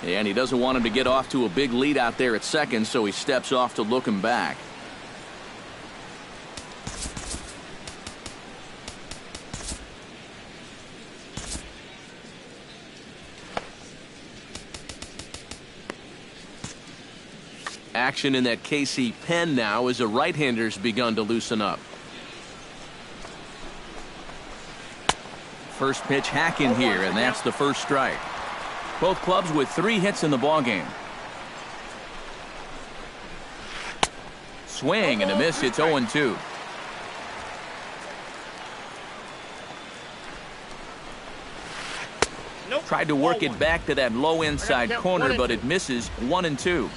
And he doesn't want him to get off to a big lead out there at second, so he steps off to look him back. Action in that KC pen now as a right-hander's begun to loosen up. First pitch hacking here, and that's the first strike. Both clubs with 3 hits in the ballgame. Swing and a miss. It's 0-2. Tried to work it back to that low inside corner, but it misses. 1-2.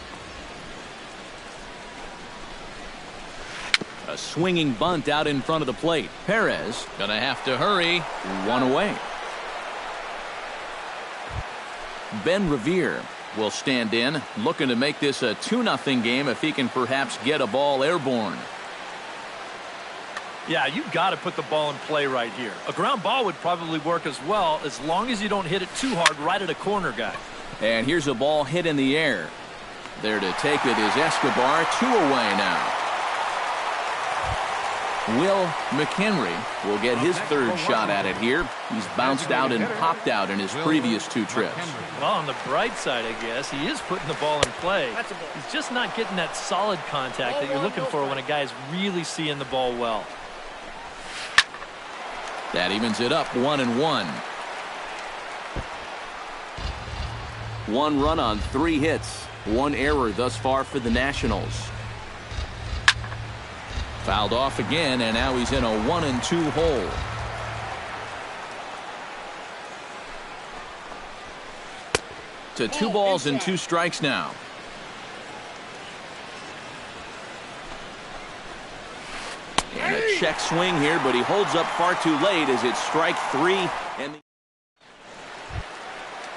A swinging bunt out in front of the plate. Perez gonna have to hurry. 1 away. Ben Revere will stand in, looking to make this a 2-0 game if he can perhaps get a ball airborne. Yeah, you've got to put the ball in play right here. A ground ball would probably work as well, as long as you don't hit it too hard right at a corner guy. And here's a ball hit in the air. There to take it is Escobar. 2 away now. Will McHenry will get his 3rd shot at it here. He's bounced out and popped out in his previous 2 trips. Well, on the bright side, I guess, he is putting the ball in play. He's just not getting that solid contact that you're looking for when a guy's really seeing the ball well. That evens it up. 1-1. 1 run on 3 hits. 1 error thus far for the Nationals. Fouled off again, and now he's in a 1-2 hole. To 2 balls and 2 strikes now. And a check swing here, but he holds up far too late as it's strike 3. And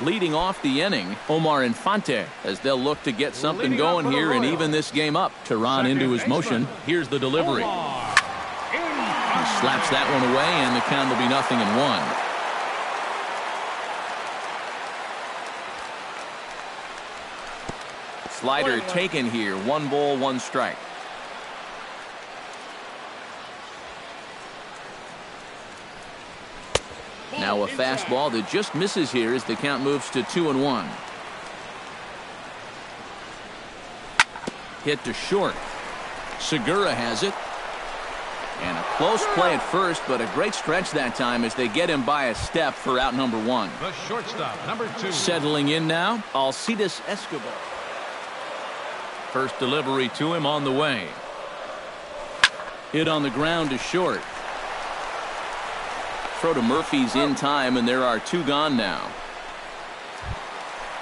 leading off the inning, Omar Infante, as they'll look to get something going here and even this game up. Tehran into his motion. Here's the delivery. He slaps that one away, and the count will be 0-1. Slider taken here. 1 ball, 1 strike. Now a fastball that just misses here as the count moves to 2-1. Hit to short. Segura has it. And a close play at first, but a great stretch that time as they get him by a step for out number 1. The shortstop, number 2. Settling in now, Alcides Escobar. First delivery to him on the way. Hit on the ground to short. Throw to Murphy's in time, and there are 2 gone now.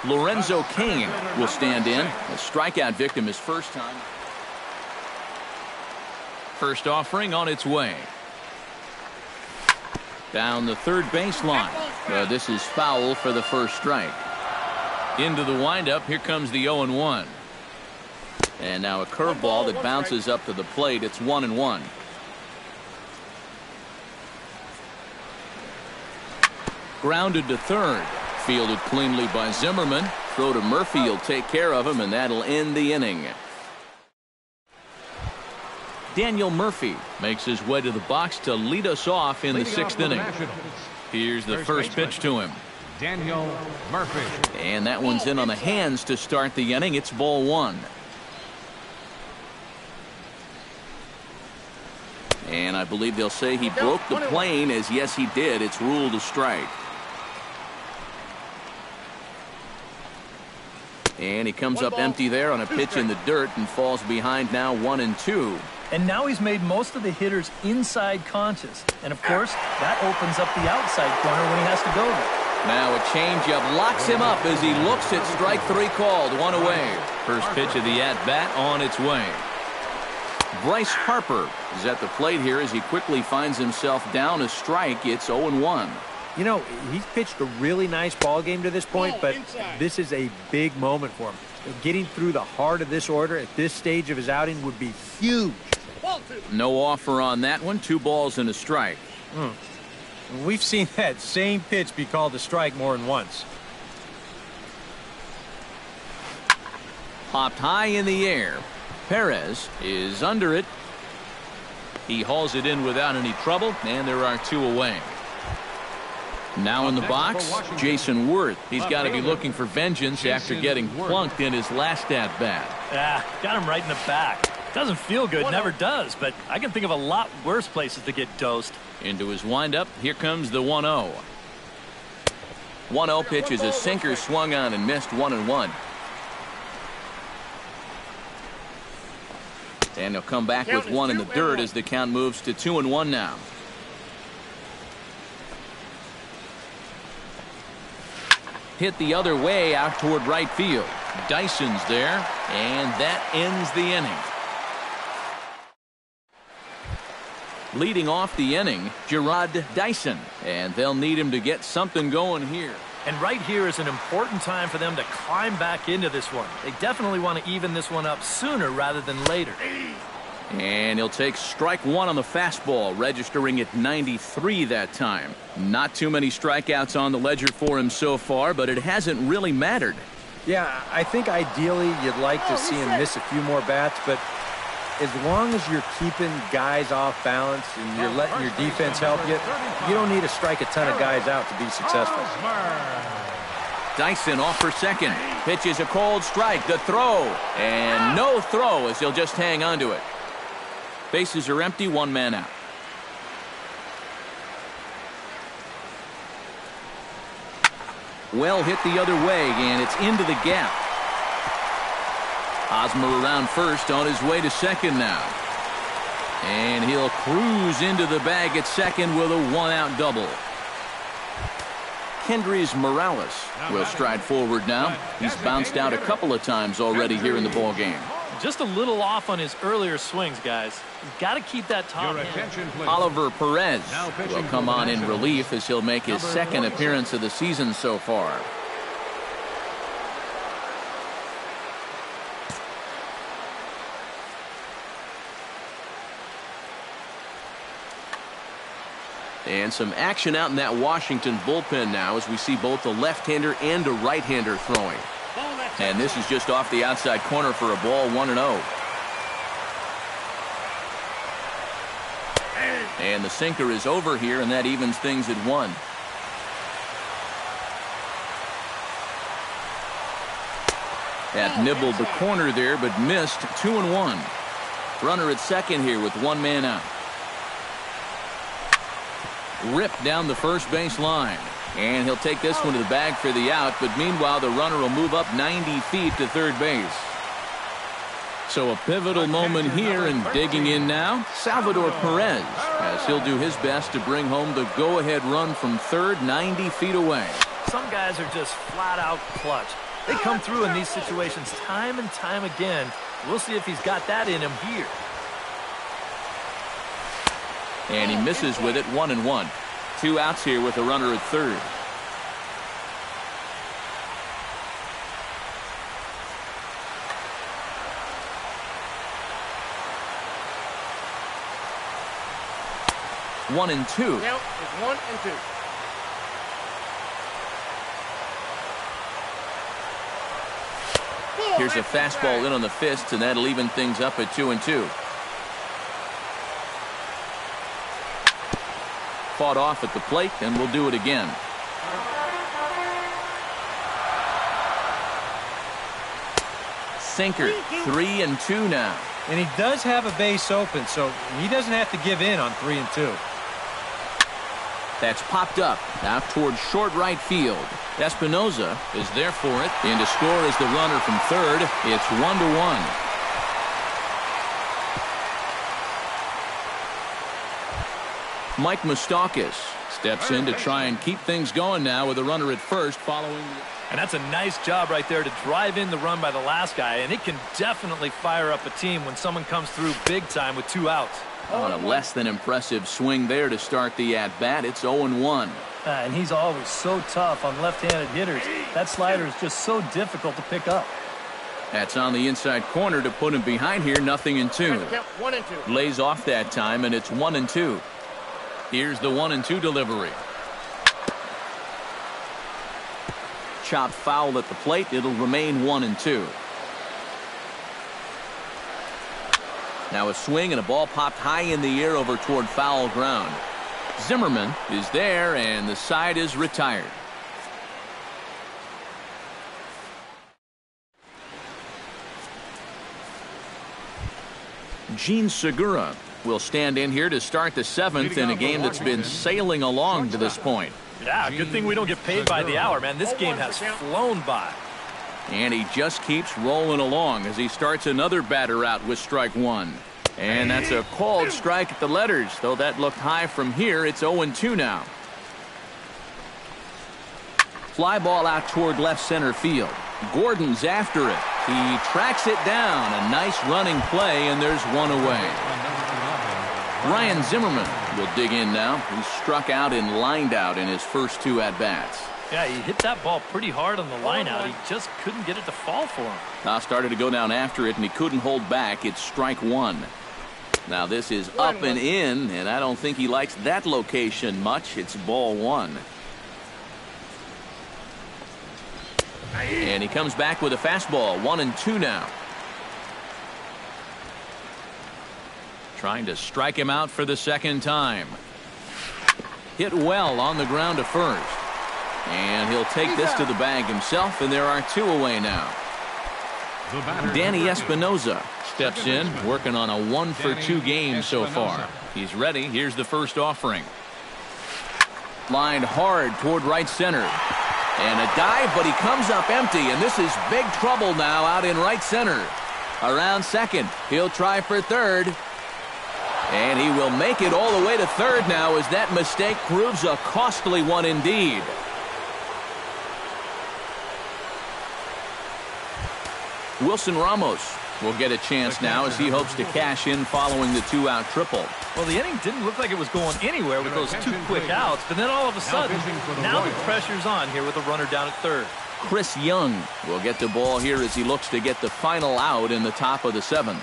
Lorenzo Cain will stand in. A strikeout victim his first time. First offering on its way. Down the 3rd baseline. This is foul for the first strike. Into the windup. Here comes the 0-1. And now a curveball that bounces up to the plate. It's 1-1. Grounded to 3rd. Fielded cleanly by Zimmerman. Throw to Murphy. He'll take care of him, and that'll end the inning. Daniel Murphy makes his way to the box to lead us off in the 6th inning. Here's the first pitch to him. Daniel Murphy. And that one's in on the hands to start the inning. It's ball 1. And I believe they'll say he broke the plane, as yes he did. It's ruled a strike. And he comes up empty there on a pitch in the dirt and falls behind now 1-2. And now he's made most of the hitters inside conscious. And of course, that opens up the outside corner when he has to go there. Now a changeup locks him up as he looks at strike 3 called. 1 away. First pitch of the at-bat on its way. Bryce Harper is at the plate here as he quickly finds himself down a strike. It's 0-1. You know, he's pitched a really nice ball game to this point, but this is a big moment for him. Getting through the heart of this order at this stage of his outing would be huge. No offer on that one. 2 balls and a strike. We've seen that same pitch be called a strike more than once. Popped high in the air. Perez is under it. He hauls it in without any trouble, and there are 2 away. Now in the box, Jason Worth. He's got to be looking for vengeance after getting plunked in his last at-bat. Got him right in the back. Doesn't feel good, never does, but I can think of a lot worse places to get dosed. Into his windup, here comes the 1-0. 1-0 pitch is a sinker swung on and missed 1-1. And he'll come back with 1 in the dirt as the count moves to 2-1 now. Hit the other way out toward right field. Dyson's there, and that ends the inning. Leading off the inning, Gerard Dyson, and they'll need him to get something going here. And right here is an important time for them to climb back into this one. They definitely want to even this one up sooner rather than later. And he'll take strike 1 on the fastball, registering at 93 that time. Not too many strikeouts on the ledger for him so far, but it hasn't really mattered. Yeah, I think ideally you'd like to see him miss a few more bats, but as long as you're keeping guys off balance and you're letting your defense help you, you don't need to strike a ton of guys out to be successful. Dyson off for second. Pitches a cold strike. The throw. And no throw as he'll just hang on to it. Bases are empty, 1 man out. Well hit the other way, and it's into the gap. Hosmer around first, on his way to second now. And he'll cruise into the bag at second with a 1-out double. Kendrys Morales will stride forward now. He's bounced out a couple of times already here in the ballgame. Just a little off on his earlier swings, guys. He's got to keep that top hand. Oliver Perez will come on in relief as he'll make his second appearance of the season so far. And some action out in that Washington bullpen now as we see both a left-hander and a right-hander throwing. And this is just off the outside corner for a ball, 1-0. And the sinker is over here, and that evens things at 1. That nibbled the corner there, but missed. 2-1. Runner at second here with 1 man out. Ripped down the first base line. And he'll take this one to the bag for the out, but meanwhile the runner will move up 90 feet to third base. So a pivotal moment here, and digging in now, Salvador Perez, as he'll do his best to bring home the go-ahead run from third, 90 feet away. Some guys are just flat out clutch. They come through in these situations time and time again. We'll see if he's got that in him here. And he misses with it, 1-1. 2 outs here with a runner at third. One and two. Now it's 1 and 2. Here's a fastball in on the fists, and that'll even things up at 2-2. Fought off at the plate, and we'll do it again. Sinker, 3-2 now. And he does have a base open, so he doesn't have to give in on 3-2. That's popped up out towards short right field. Espinoza is there for it. And to score is the runner from third. It's 1-1. Mike Moustakas steps in to try and keep things going now with a runner at first following. And that's a nice job right there to drive in the run by the last guy. And it can definitely fire up a team when someone comes through big time with 2 outs. On a less than impressive swing there to start the at-bat. It's 0-1. And he's always so tough on left-handed hitters. That slider is just so difficult to pick up. That's on the inside corner to put him behind here. 0-2. 1 and 2. Lays off that time, and it's 1-2. Here's the 1-2 delivery. Chopped foul at the plate. It'll remain 1-2. Now a swing and a ball popped high in the air over toward foul ground. Zimmerman is there, and the side is retired. Gene Segura will stand in here to start the 7th in a game that's been sailing along to this point. Yeah, good thing we don't get paid by the hour, man. This game has flown by. And he just keeps rolling along as he starts another batter out with strike one. And that's a called strike at the letters, though that looked high from here. It's 0-2 now. Fly ball out toward left center field. Gordon's after it. He tracks it down. A nice running play, and there's one away. Ryan Zimmerman will dig in now. He struck out and lined out in his first 2 at-bats. Yeah, he hit that ball pretty hard on the line out. He just couldn't get it to fall for him. Started to go down after it, and he couldn't hold back. It's strike one. Now this is up and in, and I don't think he likes that location much. It's ball one. And he comes back with a fastball. 1-2 now. Trying to strike him out for the second time. Hit well on the ground to first. And he'll take this to the bag himself, and there are 2 away now. Danny Espinoza steps in, working on a 1-for-2 game so far. He's ready. Here's the first offering. Lined hard toward right center. And a dive, but he comes up empty, and this is big trouble now out in right center. Around second. He'll try for third. And he will make it all the way to third now as that mistake proves a costly one indeed. Wilson Ramos will get a chance now as he hopes to cash in following the 2-out triple. Well, the inning didn't look like it was going anywhere with those 2 quick outs, but then all of a sudden, now the pressure's on here with a runner down at third. Chris Young will get the ball here as he looks to get the final out in the top of the 7th.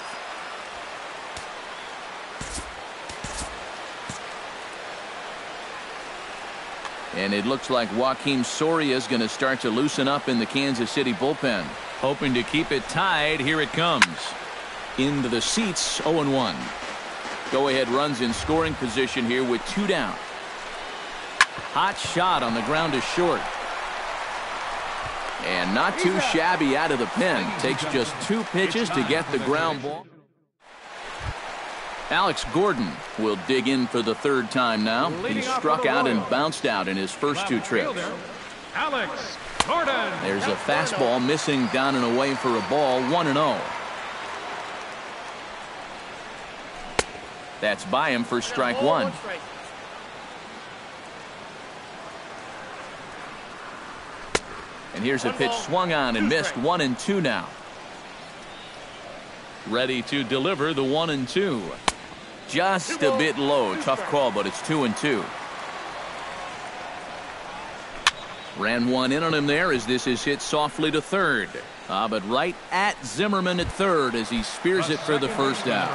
And it looks like Joakim Soria is going to start to loosen up in the Kansas City bullpen. Hoping to keep it tied. Here it comes. Into the seats, 0-1. Go-ahead runs in scoring position here with 2 down. Hot shot on the ground to short. And not too shabby out of the pen. Takes just 2 pitches to get the ground ball. Alex Gordon will dig in for the 3rd time now. He struck out and bounced out in his first 2 trips. Alex Gordon. There's a fastball missing down and away for a ball. 1-0. That's by him for strike one. And here's a pitch swung on and missed. 1-2 now. Ready to deliver the 1-2. Just a bit low. Tough call, but it's 2-2. Ran one in on him there as this is hit softly to third. But right at Zimmerman at third as he spears it for the first out.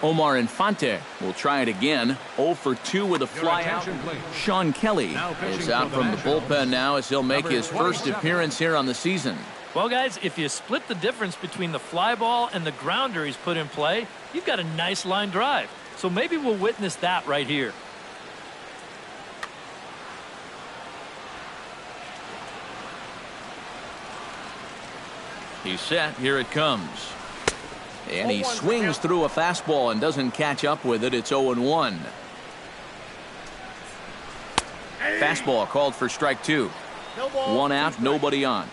Omar Infante will try it again. 0 for 2 with a fly out. Sean Kelly is out from the bullpen now as he'll make his first appearance here on the season. Well, guys, if you split the difference between the fly ball and the grounder he's put in play, you've got a nice line drive. So maybe we'll witness that right here. He's set. Here it comes. And he swings through a fastball and doesn't catch up with it. It's 0-1. Fastball called for strike 2. 1 out, nobody on.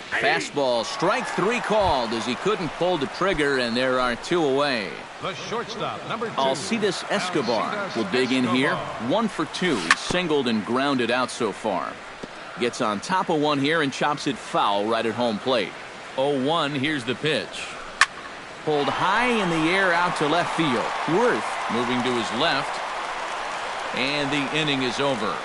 Fastball, strike 3 called as he couldn't pull the trigger, and there are 2 away. The shortstop, number 2. Alcides Escobar will dig in here. 1 for 2. He's singled and grounded out so far. Gets on top of one here and chops it foul right at home plate. 0-1. Here's the pitch. Pulled high in the air out to left field. Worth moving to his left. And the inning is over.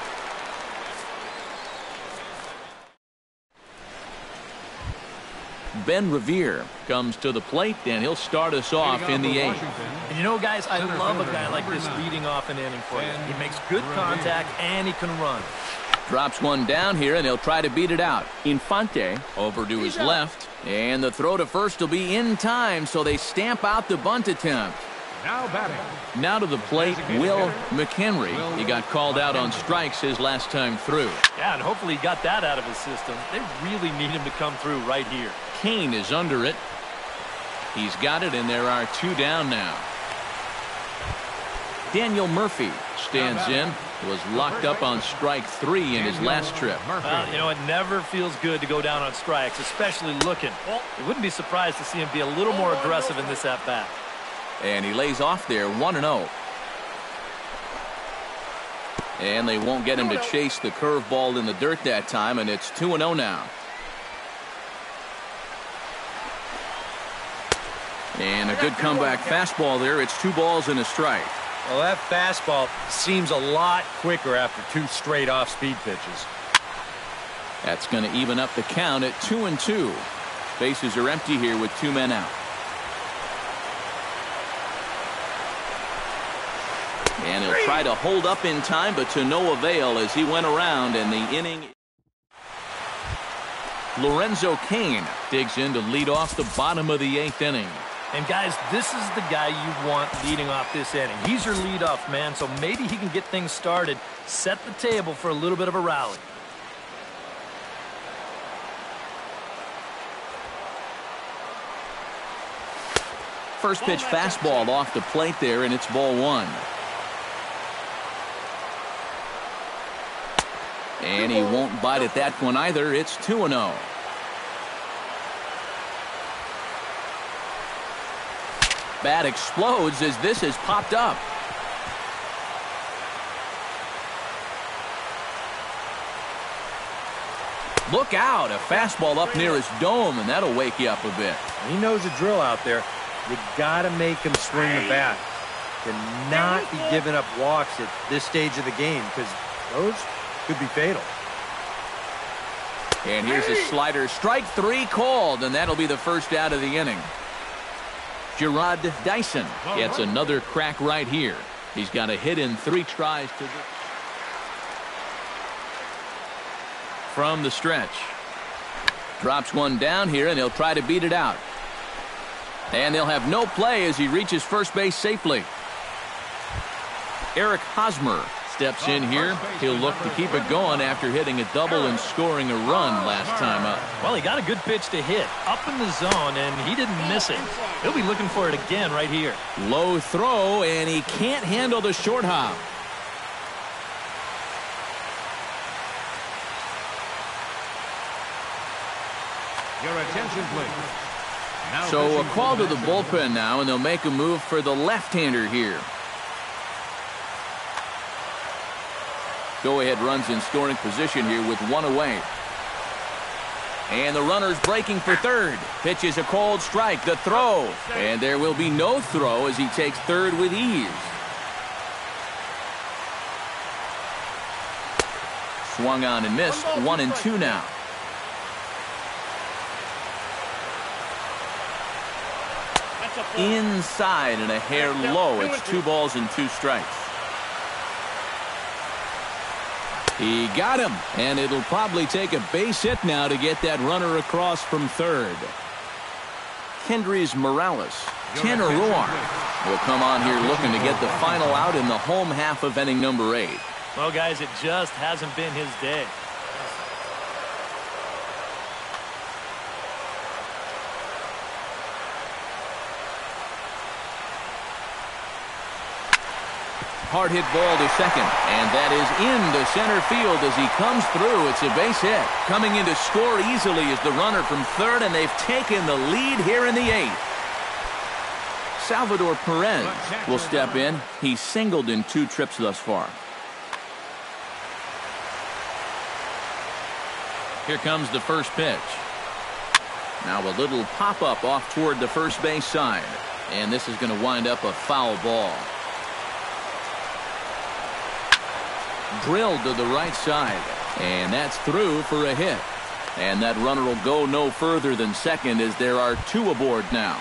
Ben Revere comes to the plate, and he'll start us off in the 8th. And you know, guys, I love a guy like this leading off an inning for you. He makes good contact, and he can run. Drops one down here, and he'll try to beat it out. Infante over to his left. And the throw to first will be in time, so they stamp out the bunt attempt. Now batting. Now to the plate, Will McHenry. He got called out on strikes his last time through. Yeah, and hopefully he got that out of his system. They really need him to come through right here. Kane is under it. He's got it, and there are 2 down now. Daniel Murphy stands in. Was locked up on strike 3 in his last trip. You know, it never feels good to go down on strikes, especially looking. You wouldn't be surprised to see him be a little more aggressive in this at-bat. And he lays off there 1-0. And they won't get him to chase the curveball in the dirt that time, and it's 2-0 now. And a good comeback fastball there. It's 2 balls and a strike. Well, that fastball seems a lot quicker after 2 straight off-speed pitches. That's going to even up the count at 2-2. Bases are empty here with 2 men out. And he'll try to hold up in time, but to no avail as he went around, and the inning. Lorenzo Cain digs in to lead off the bottom of the 8th inning. And guys, this is the guy you want leading off this inning. He's your leadoff man, so maybe he can get things started, set the table for a little bit of a rally. First pitch fastball off the plate there, and it's ball 1. And he won't bite at that one either. It's 2-0. Bat explodes as this has popped up. Look out, a fastball up near his dome, and that'll wake you up a bit. He knows the drill out there. You got to make him swing the bat. Cannot be giving up walks at this stage of the game, because those could be fatal. And here's a slider. Strike 3 called, and that'll be the first out of the inning. Gerard Dyson gets another crack right here. He's got a hit in 3 tries to from the stretch. Drops one down here, and he'll try to beat it out. And they'll have no play as he reaches first base safely. Eric Hosmer steps in here. He'll look to keep it going after hitting a double and scoring a run last time up. Well, he got a good pitch to hit up in the zone, and he didn't miss it. He'll be looking for it again right here. Low throw, and he can't handle the short hop. Your attention, please. Now So a call to the bullpen now, and they'll make a move for the left-hander here. Go-ahead runs in scoring position here with 1 away. And the runner's breaking for third. Pitch is a called strike. The throw. And there will be no throw as he takes third with ease. Swung on and missed. 1-2 now. Inside and a hair low. It's 2 balls and 2 strikes. He got him, and it'll probably take a base hit now to get that runner across from third. Kendrys Morales, Tanner Roar will come on here looking to get the final out in the home half of inning number 8. Well, guys, it just hasn't been his day. Hard hit ball to second, and that is into center field as he comes through. It's a base hit. Coming in to score easily is the runner from third, and they've taken the lead here in the 8th. Salvador Perez will step in. He's singled in 2 trips thus far. Here comes the first pitch. Now a little pop-up off toward the first base side, and this is going to wind up a foul ball. Drilled to the right side, and that's through for a hit. And that runner will go no further than second as there are 2 aboard now.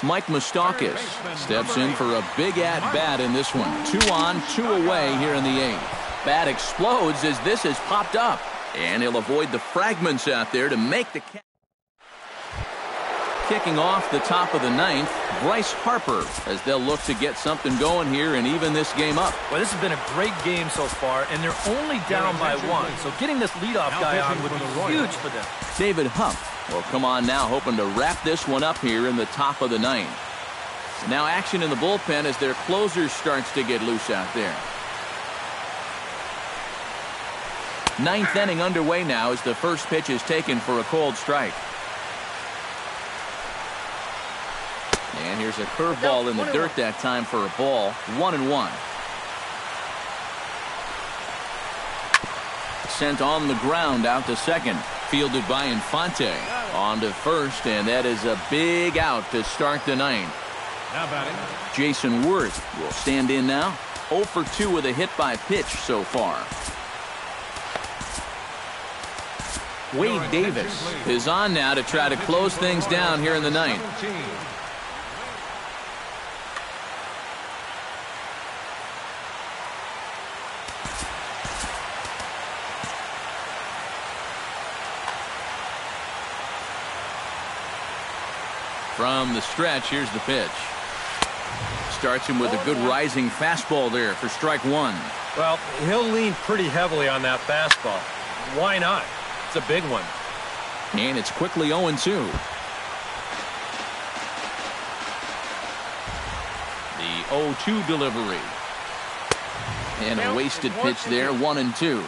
Mike Moustakas steps in for a big at-bat in this one. 2 on, 2 away here in the 8th. Bat explodes as this has popped up. And he'll avoid the fragments out there to make the catch. Kicking off the top of the ninth, Bryce Harper, as they'll look to get something going here and even this game up. Well, this has been a great game so far, and they're only down by one. So getting this leadoff guy on would be huge for them. David Huff will come on now, hoping to wrap this one up here in the top of the ninth. Now action in the bullpen as their closer starts to get loose out there. Ninth inning underway now as the first pitch is taken for a cold strike. And here's a curveball in the dirt that time for a ball. 1-1. Sent on the ground out to second. Fielded by Infante. On to first, and that is a big out to start the ninth. Now batting, Jason Worth will stand in now. 0 for 2 with a hit by pitch so far. Wade Davis is on now to try to close things down here in the ninth. From the stretch, here's the pitch. Starts him with a good rising fastball there for strike one. Well, he'll lean pretty heavily on that fastball. Why not? It's a big one. And it's quickly 0-2. The 0-2 delivery. And a wasted pitch there, 1-2.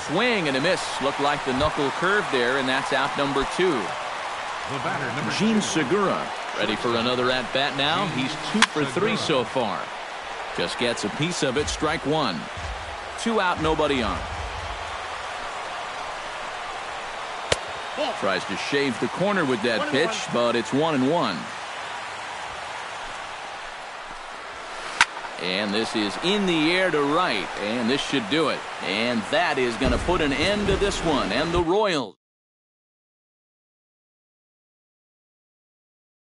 Swing and a miss. Looked like the knuckle curve there, and that's out number 2. the batter, number Gene 2. Segura ready for another at-bat now. He's 2 for 3 so far. Just gets a piece of it, strike one. 2 out, nobody on. Tries to shave the corner with that pitch, but it's 1-1. And this is in the air to right, and this should do it. And that is going to put an end to this one. And the Royals